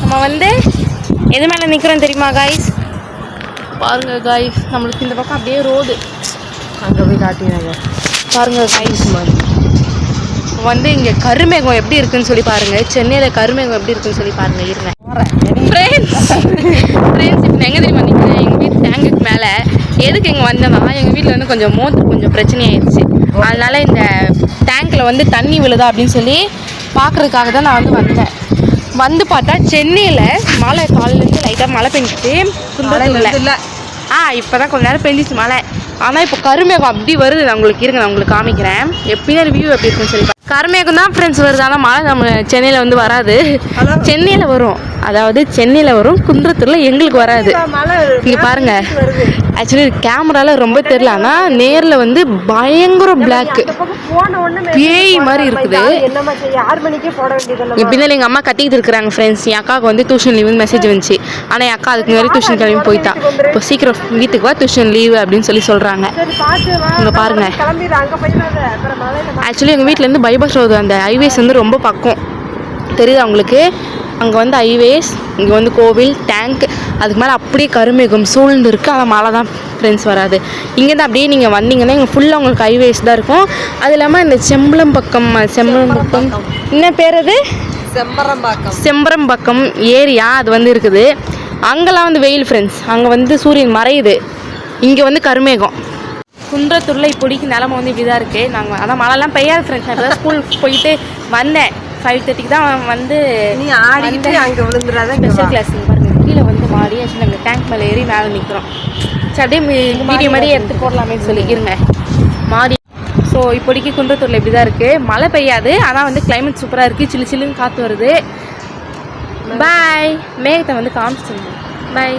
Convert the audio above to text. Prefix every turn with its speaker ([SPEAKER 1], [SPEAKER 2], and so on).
[SPEAKER 1] நம்ம வந்து எது மேலே நிற்கிறோம் தெரியுமா காய்ஸ்? பாருங்கள் காய்ஸ், நம்மளுக்கு இந்த பக்கம் அப்படியே ரோடு,
[SPEAKER 2] அங்கே போய் காட்டினாங்க
[SPEAKER 1] பாருங்கள் காய்ஸ். வந்து இங்கே கருமேகம் எப்படி இருக்குன்னு சொல்லி பாருங்கள். சென்னையில் கருமேகம் எப்படி இருக்குன்னு சொல்லி பாருங்கள். இருங்க ஃப்ரெண்ட்ஸ், இப்போ எங்கே தெரியுமா நிற்கிறேன்? எங்கள் வீட்டு டேங்குக்கு மேலே. எதுக்கு இங்கே வந்தேன்னா, எங்கள் வீட்டில் வந்து கொஞ்சம் மோட்டர் கொஞ்சம் பிரச்சனையாயிடுச்சு. அதனால் இந்த டேங்கில் வந்து தண்ணி விழுதா அப்படின்னு சொல்லி பார்க்குறதுக்காக தான் நான் வந்து வந்தேன். வந்து பார்த்தா சென்னையில் மழை காலையிலேருந்து லைட்டாக மழை பெஞ்சிட்டு குன்றத்தூரில் இப்போ தான் கொஞ்ச நேரம் பெஞ்சிச்சு மழை. ஆனால் இப்போ கருமேகம் அப்படி வருது. நான் உங்களுக்கு இருங்க, நான் உங்களுக்கு காமிக்கிறேன் எப்படின்னா வியூ எப்படி இருக்குன்னு சொல்லி. கருமேகம் தான் ஃப்ரெண்ட்ஸ் வருது, ஆனால் மழை நம்ம சென்னையில் வந்து வராது. சென்னையில் வரும், அதாவது சென்னையில் வரும், குன்றத்தூரில் எங்களுக்கு வராது. இங்கே பாருங்கள், ஆக்சுவலி கேமராவில் ரொம்ப தெரியல, ஆனால் நேரில் வந்து பயங்கர பிளாக்கு பேய் மாதிரி இருக்குது. எப்படின்னா எங்கள் அம்மா கத்திக்கிட்டு இருக்கிறாங்க ஃப்ரெண்ட்ஸ். என் அக்காவுக்கு வந்து டியூஷன் லீவுன்னு மெசேஜ் வந்துச்சு. ஆனால் என் அக்கா அதுக்கு முன்னாடி டியூஷன் கிளம்பி போயிட்டா. இப்போ சீக்கிரம் வீட்டுக்கு வா, டியூஷன் லீவு அப்படின்னு சொல்லி சொல்கிறாங்க. இங்கே பாருங்கள், ஆக்சுவலி எங்கள் வீட்டிலேருந்து பைபாஸ் ரோடு அந்த ஹைவேஸ் வந்து ரொம்ப பக்கம் தெரியுது அவங்களுக்கு. அங்கே வந்து ஹைவேஸ், இங்கே வந்து கோவில், டேங்க், அதுக்கு மேலே அப்படியே கருமேகம் சூழ்ந்து இருக்குது. ஆனால் மழை தான் ஃப்ரெண்ட்ஸ் வராது. இங்கேருந்து அப்படியே நீங்கள் வந்தீங்கன்னா இங்கே ஃபுல்லாக உங்களுக்கு ஹைவேஸ் தான் இருக்கும். அது இல்லாமல் இந்த செம்பரம்பாக்கம் என்ன பேர் அது? செம்பரம்பாக்கம் ஏரியா அது வந்து இருக்குது. அங்கெல்லாம் வந்து வெயில் ஃப்ரெண்ட்ஸ், அங்கே வந்து சூரியன் மறையுது, இங்கே வந்து கருமேகம். குன்றத்தூரில் இப்போதைக்கு நிலமை வந்து இப்படி தான் இருக்குது. நாங்கள் ஆனால் மழைலாம் பெய்யாது ஃப்ரெண்ட்ஸ். நான் இப்போ தான் ஸ்கூல் போயிட்டு வந்தேன். 5:30 தான் வந்து
[SPEAKER 2] நீ ஆடிட்டு அங்கே விழுந்துடாத.
[SPEAKER 1] ஸ்பெஷல் கிளாஸ் பாருங்கள், கீழே வந்து மாடி. ஆக்சுவலி நாங்கள் டேங்க் மேலே ஏறி மேலே நிற்கிறோம். சரி, அப்படியே வீடியோ மாதிரி எடுத்து போடலாமே சொல்லி இருங்க மாடி. ஸோ இப்போதைக்கு குன்றத்தூரில் இப்படி தான் இருக்குது. மழை பெய்யாது, ஆனால் வந்து கிளைமேட் சூப்பராக இருக்குது. சில்லு சில்லுன்னு காற்று வருது. பாய். மேகத்தை வந்து காமிச்சிருங்க. பாய்.